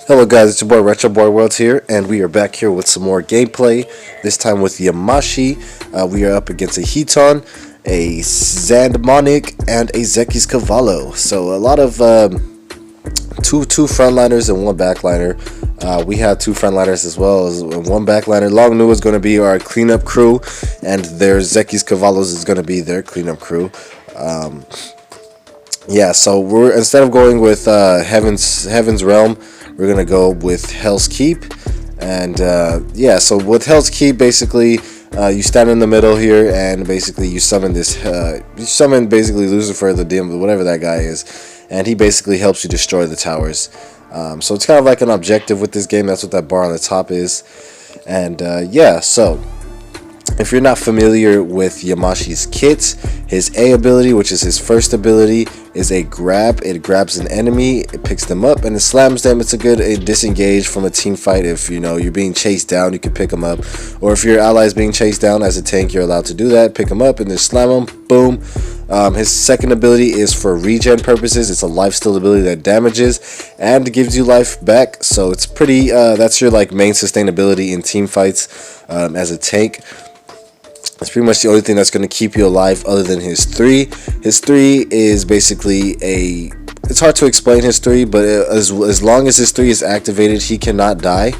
Hello guys, it's your boy Retro Boy World here, and we are back here with some more gameplay. This time with Yamashi. We are up against a Hiton, a Zandmonic, and a Zeki's Cavallo. So a lot of two frontliners and one backliner. We have two frontliners as well as one backliner. Long Nu is going to be our cleanup crew, and their Zeki's Cavallos is going to be their cleanup crew. Yeah, so we're instead of going with Heaven's Realm, we're gonna go with Hell's Keep, and yeah. So with Hell's Keep, basically, you stand in the middle here, and basically you summon this. You summon basically Lucifer, the demon, whatever that guy is, and he basically helps you destroy the towers. So it's kind of like an objective with this game. That's what that bar on the top is, and yeah. So if you're not familiar with Yamashi's kits, his A ability, which is his first ability, is a grab. It grabs an enemy, it picks them up, and it slams them. It's a good disengage from a team fight. If you know you're being chased down, you can pick them up. Or if your ally is being chased down as a tank, you're allowed to do that. Pick them up and then slam them. Boom. His second ability is for regen purposes. It's a lifesteal ability that damages and gives you life back. So it's pretty. That's your like main sustainability in team fights as a tank. It's pretty much the only thing that's going to keep you alive other than his 3. His 3 is basically a... It's hard to explain his 3, but as long as his 3 is activated, he cannot die.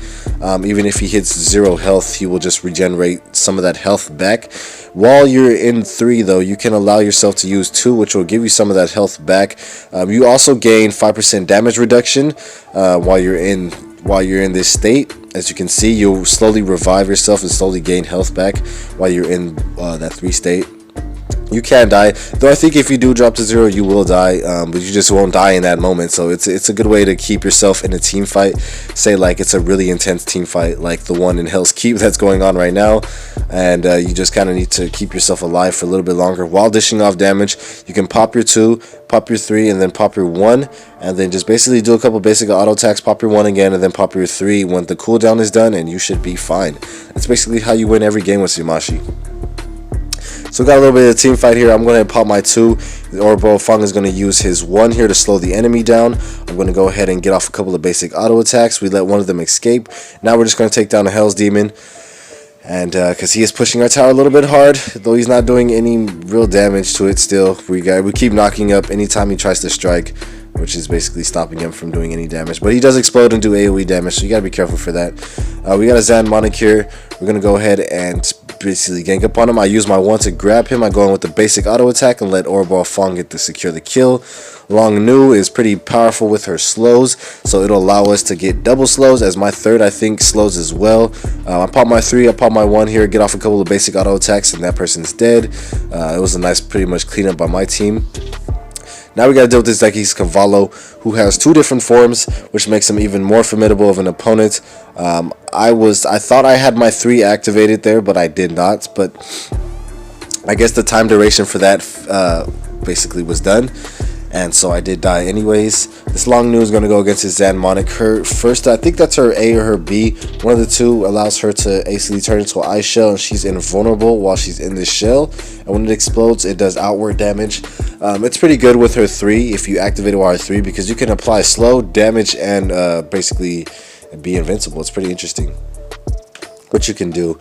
Even if he hits 0 health, he will just regenerate some of that health back. While you're in 3, though, you can allow yourself to use 2, which will give you some of that health back. You also gain 5% damage reduction while you're in this state. As you can see, you'll slowly revive yourself and slowly gain health back while you're in that 3 state. You can die, though I think if you do drop to 0, you will die, but you just won't die in that moment. So it's a good way to keep yourself in a team fight. Say like it's a really intense team fight like the one in Hell's Keep that's going on right now, and you just kind of need to keep yourself alive for a little bit longer while dishing off damage. You can pop your 2, pop your 3, and then pop your 1, and then just basically do a couple basic auto attacks, pop your 1 again, and then pop your 3 when the cooldown is done, and you should be fine. That's basically how you win every game with Yamashi. So we got a little bit of a team fight here. I'm going to pop my 2. W.O.L is going to use his 1 here to slow the enemy down. I'm going to go ahead and get off a couple of basic auto attacks. We let one of them escape. Now we're just going to take down a Hell's Demon. And because he is pushing our tower a little bit hard, though he's not doing any real damage to it still. We keep knocking up anytime he tries to strike, which is basically stopping him from doing any damage. But he does explode and do AoE damage, so you gotta be careful for that. We got a Zandmonic here. We're gonna go ahead and basically gank up on him. I use my 1 to grab him. I go in with the basic auto attack and let W.O.L get to secure the kill. Long Nu is pretty powerful with her slows, so it'll allow us to get double slows, as my 3rd I think slows as well. I pop my 3, I pop my 1 here, get off a couple of basic auto attacks, and that person's dead. It was a nice pretty much cleanup by my team. Now we gotta deal with this Zeki's Cavallo, who has 2 different forms, which makes him even more formidable of an opponent. I thought I had my 3 activated there, but I did not. But I guess the time duration for that basically was done, and so I did die anyways. This Long Nu is going to go against his Zandmonic. Her first, I think that's her A or her B. One of the 2 allows her to basically turn into an ice shell, and she's invulnerable while she's in this shell. And when it explodes, it does outward damage. It's pretty good with her 3 if you activate her 3, because you can apply slow damage and basically be invincible. It's pretty interesting what you can do.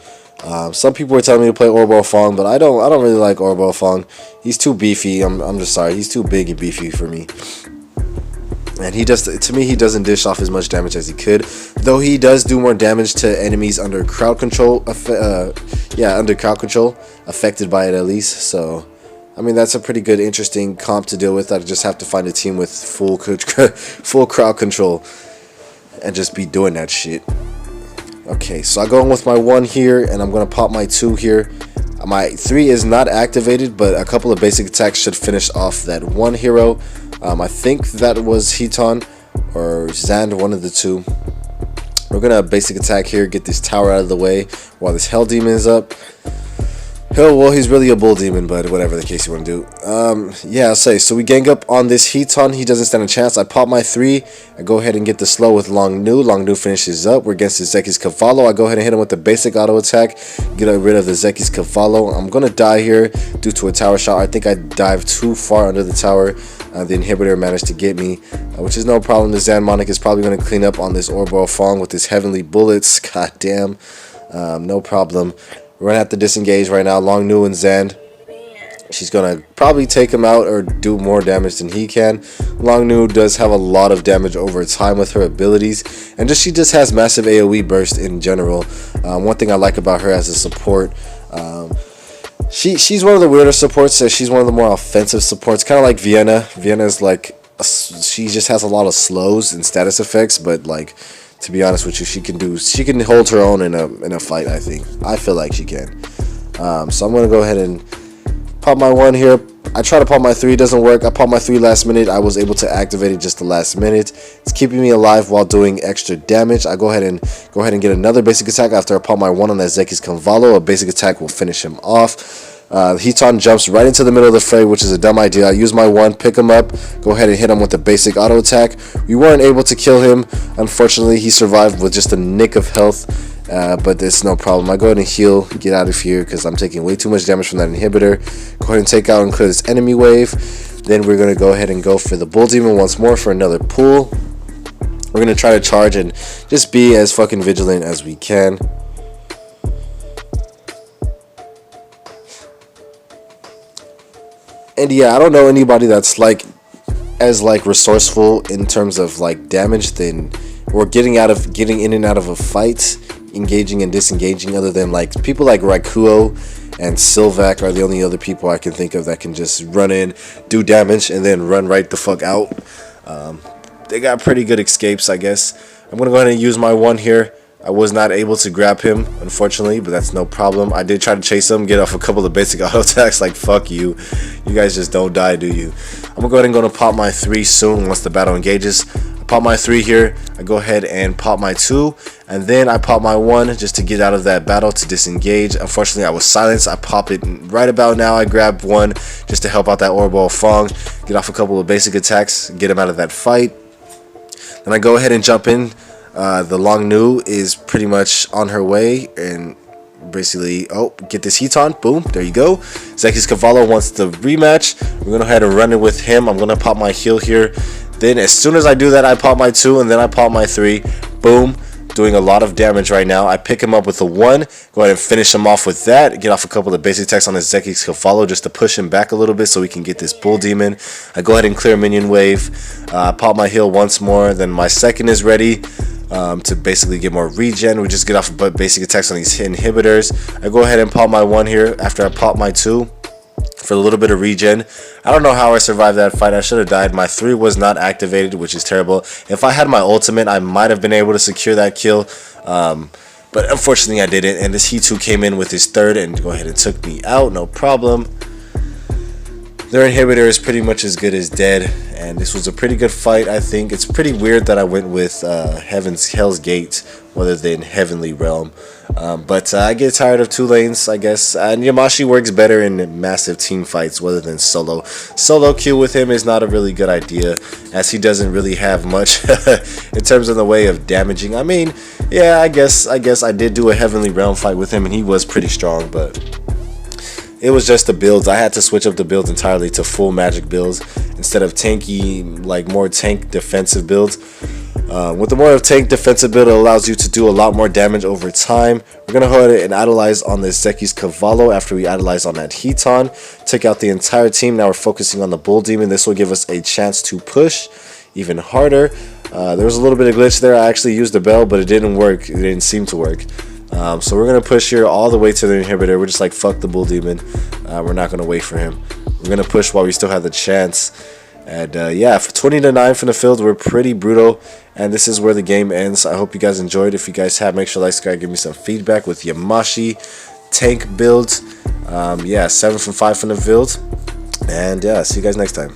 Some people were telling me to play W.O.L, but I don't really like W.O.L. He's too beefy. I'm just sorry. He's too big and beefy for me. And to me, he doesn't dish off as much damage as he could, though he does do more damage to enemies under crowd control. Under crowd control, affected by it at least. So, I mean, that's a pretty good, interesting comp to deal with. I just have to find a team with full crowd control and just be doing that shit. Okay, so I go in with my 1 here, and I'm going to pop my 2 here. My 3 is not activated, but a couple of basic attacks should finish off that 1 hero. I think that was Hiton or Zand, one of the 2. We're going to basic attack here, get this tower out of the way while this Hell Demon is up. Well, he's really a bull demon, but whatever the case you want to do. Yeah, I'll say. So we gang up on this Hiton. He doesn't stand a chance. I pop my 3. I go ahead and get the slow with Long Nu. Long Nu finishes up. We're against the Zeki's Cavallo. I go ahead and hit him with the basic auto attack. Get rid of the Zeki's Cavallo. I'm going to die here due to a tower shot. I think I dived too far under the tower. The inhibitor managed to get me, which is no problem. The Zanmonic is probably going to clean up on this Orbo Fong with his heavenly bullets. God damn. No problem. We're going to have to disengage right now. Long Nu and Zand. She's going to probably take him out or do more damage than he can. Long Nu does have a lot of damage over time with her abilities. And she just has massive AoE burst in general. One thing I like about her as a support, she's one of the weirder supports. She's one of the more offensive supports, kind of like Vienna. Vienna is like, she just has a lot of slows and status effects, but like, to be honest with you, she can hold her own in a fight. I feel like she can. So I'm gonna go ahead and pop my 1 here. I try to pop my 3, doesn't work. I popped my 3 last minute. I was able to activate it just the last minute. It's keeping me alive while doing extra damage. I go ahead and get another basic attack after I pop my 1 on that Zeki's Cavallo. A basic attack will finish him off. Hiton jumps right into the middle of the fray, which is a dumb idea. I use my 1, pick him up, go ahead and hit him with the basic auto attack. We weren't able to kill him. Unfortunately, he survived with just a nick of health. But it's no problem. I go ahead and heal, get out of here because I'm taking way too much damage from that inhibitor. Go ahead and take out and clear this enemy wave. Then we're going to go ahead and go for the Bull Demon once more for another pull. We're going to try to charge and just be as fucking vigilant as we can. And yeah, I don't know anybody that's like as like resourceful in terms of like damage than, or getting in and out of a fight, engaging and disengaging, other than like people like Raikuo and Sylvac are the only other people I can think of that can just run in, do damage, and then run right the fuck out. They got pretty good escapes, I guess. I'm gonna go ahead and use my 1 here. I was not able to grab him, unfortunately, but that's no problem. I did try to chase him, get off a couple of basic auto attacks. Like, fuck you. You guys just don't die, do you? I'm gonna go ahead and pop my 3 soon once the battle engages. I pop my 3 here. I go ahead and pop my 2, and then I pop my 1 just to get out of that battle, to disengage. Unfortunately, I was silenced. I pop it right about now. I grab 1 just to help out that Orbo Fong, get off a couple of basic attacks, get him out of that fight. Then I go ahead and jump in. The Long Nu is pretty much on her way, and basically, oh, get this Hiton, boom, there you go. Zeki's Cavallo wants the rematch. We're gonna go ahead and run it with him. I'm gonna pop my heal here. Then as soon as I do that, I pop my 2, and then I pop my 3, boom, doing a lot of damage right now. I pick him up with a 1, go ahead and finish him off with that, get off a couple of basic attacks on his Zeki's Cavallo just to push him back a little bit so we can get this Bull Demon. I go ahead and clear minion wave, pop my heal once more, then my 2nd is ready. To basically get more regen. We just get off basic attacks on these inhibitors. I go ahead and pop my 1 here after I pop my 2 for a little bit of regen. I don't know how I survived that fight. I should have died. My 3 was not activated, which is terrible. If I had my ultimate, I might have been able to secure that kill, but unfortunately I didn't, and this He2 came in with his 3rd and go ahead and took me out, no problem. Their inhibitor is pretty much as good as dead, and this was a pretty good fight. I think it's pretty weird that I went with Hell's Gate rather than Heavenly Realm, but I get tired of 2 lanes, I guess, and Yamashi works better in massive team fights rather than solo. Solo queue with him is not a really good idea, as he doesn't really have much in terms of the way of damaging. I mean, yeah, I guess I did do a Heavenly Realm fight with him, and he was pretty strong, but it was just the builds. I had to switch up the builds entirely to full magic builds instead of tanky, like more tank defensive builds. With the more of tank defensive build, it allows you to do a lot more damage over time. We're going to go ahead and idolize on the Zeki's Cavallo after we idolize on that Hiton. Take out the entire team. Now we're focusing on the Bull Demon. This will give us a chance to push even harder. There was a little bit of glitch there. I actually used the bell, but it didn't work. It didn't seem to work. So we're going to push here all the way to the inhibitor. We're just like, fuck the Bull Demon. We're not going to wait for him. We're going to push while we still have the chance. And yeah, for 20-9 from the field, we're pretty brutal. And this is where the game ends. I hope you guys enjoyed. If you guys have, make sure to like, subscribe, give me some feedback with Yamashi tank build. Yeah, 7 from 5 from the field. And yeah, see you guys next time.